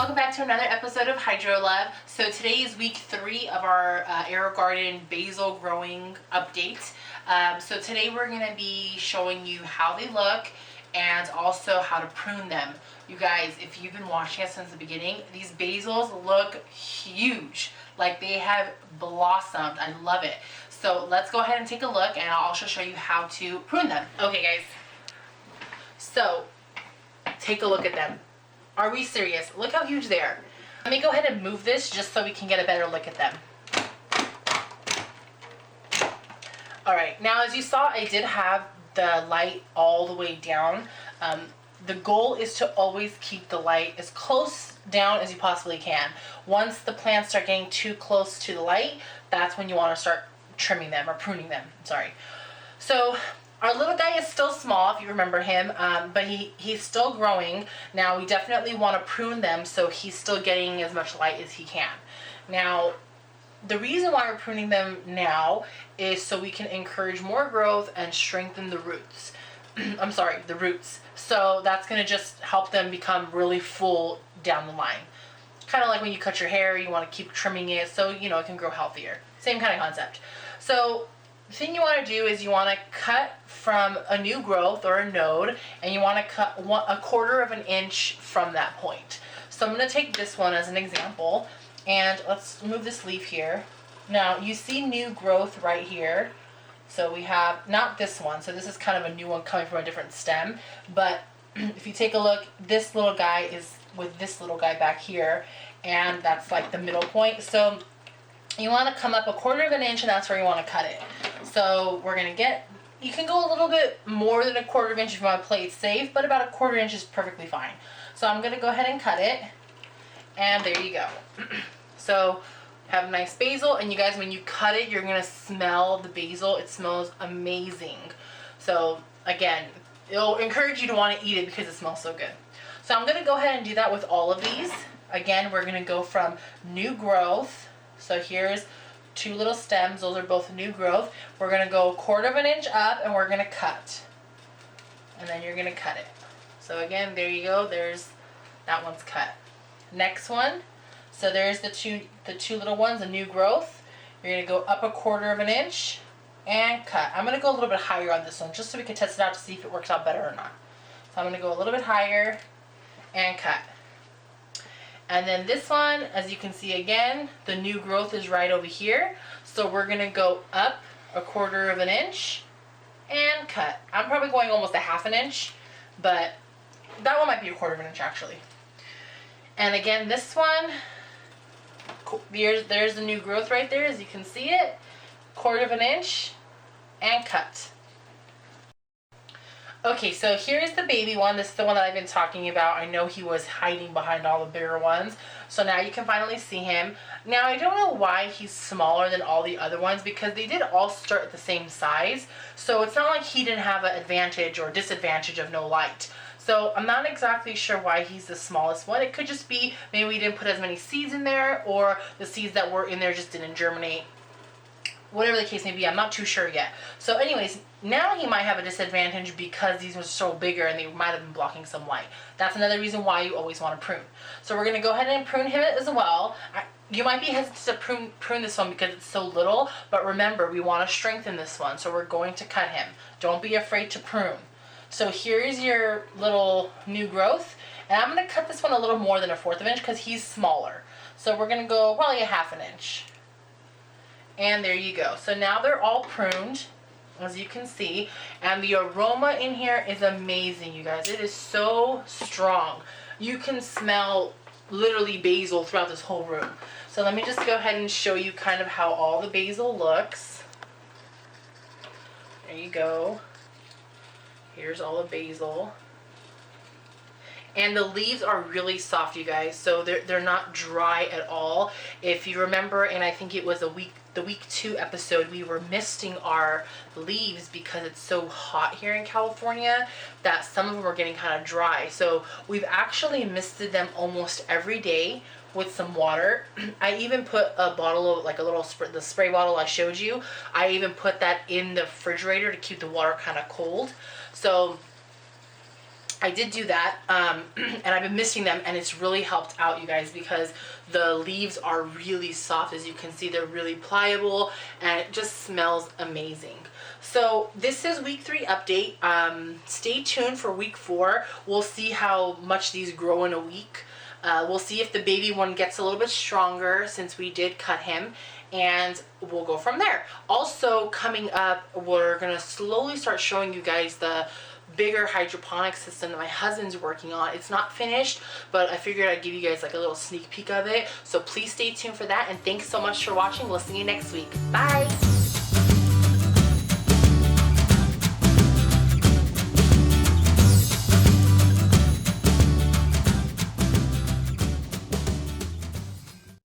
welcome back to another episode of Hydro Love. So today is week 3 of our Aerogarden basil growing update. So today we're going to be showing you how they look and also how to prune them. You guys, if you've been watching us since the beginning, these basils look huge. Like they have blossomed. I love it. So let's go ahead and take a look, and I'll also show you how to prune them. Okay guys, so take a look at them. Are we serious? Look how huge they are. Let me go ahead and move this just so we can get a better look at them. Alright, now as you saw, I did have the light all the way down. The goal is to always keep the light as close down as you possibly can. Once the plants start getting too close to the light, that's when you want to start trimming them or pruning them. Sorry. So our little guy is still small, if you remember him, but he's still growing. Now we definitely want to prune them so he's still getting as much light as he can. Now, the reason why we're pruning them now is so we can encourage more growth and strengthen the roots. I'm sorry, the roots. So that's going to just help them become really full down the line. Kind of like when you cut your hair, you want to keep trimming it so, you know, it can grow healthier. Same kind of concept. So the thing you want to do is you want to cut from a new growth or a node, and you want to cut a quarter of an inch from that point. So I'm going to take this one as an example, and let's move this leaf here. Now you see new growth right here. So we have, not this one, so this is kind of a new one coming from a different stem, but if you take a look, this little guy is with this little guy back here, and that's like the middle point. So you want to come up a quarter of an inch, and that's where you want to cut it. So we're going to get, you can go a little bit more than a quarter of an inch if you want to play it safe, but about a quarter inch is perfectly fine. So I'm going to go ahead and cut it, and there you go. So have a nice basil, and you guys, when you cut it, you're going to smell the basil. It smells amazing. So again, it'll encourage you to want to eat it because it smells so good. So I'm going to go ahead and do that with all of these. Again, we're going to go from new growth. So here's 2 little stems. Those are both new growth. We're going to go a quarter of an inch up, and we're going to cut. And then you're going to cut it. So again, there you go. There's that one's cut. Next one. So there's the two little ones, a new growth. You're going to go up a quarter of an inch and cut. I'm going to go a little bit higher on this one just so we can test it out to see if it works out better or not. So I'm going to go a little bit higher and cut. And then this one, as you can see again, the new growth is right over here. So we're going to go up a quarter of an inch and cut. I'm probably going almost a half an inch, but that one might be a quarter of an inch actually. And again, this one, there's the new growth right there, as you can see it. Quarter of an inch and cut. Okay, so here's the baby one. This is the one that I've been talking about. I know he was hiding behind all the bigger ones. So now you can finally see him. Now I don't know why he's smaller than all the other ones, because they did all start at the same size. So it's not like he didn't have an advantage or disadvantage of no light. So I'm not exactly sure why he's the smallest one. It could just be maybe we didn't put as many seeds in there, or the seeds that were in there just didn't germinate. Whatever the case may be, I'm not too sure yet. So anyways, now he might have a disadvantage because these were so bigger and they might have been blocking some light. That's another reason why you always want to prune. So we're going to go ahead and prune him as well. You might be hesitant to prune this one because it's so little, but remember, we want to strengthen this one. So we're going to cut him. Don't be afraid to prune. So here's your little new growth, and I'm going to cut this one a little more than a fourth of an inch because he's smaller. So we're going to go probably a half an inch. And there you go. So now they're all pruned, as you can see, and the aroma in here is amazing, you guys. It is so strong. You can smell literally basil throughout this whole room. So let me just go ahead and show you kind of how all the basil looks. There you go. Here's all the basil. And the leaves are really soft, you guys, so they're not dry at all. If you remember, and I think it was the week 2 episode, we were misting our leaves because it's so hot here in California that some of them were getting kind of dry. So we've actually misted them almost every day with some water. I even put a bottle of, like a little the spray bottle I showed you, I even put that in the refrigerator to keep the water kind of cold. So I did do that, and I've been missing them, and it's really helped out, you guys, because the leaves are really soft. As you can see, they're really pliable, and it just smells amazing. So this is week 3 update. Stay tuned for week 4. We'll see how much these grow in a week. We'll see if the baby one gets a little bit stronger since we did cut him, and we'll go from there. Also coming up, we're gonna slowly start showing you guys the bigger hydroponic system that my husband's working on. It's not finished, but I figured I'd give you guys like a little sneak peek of it. So please stay tuned for that, and thanks so much for watching. We'll see you next week. Bye.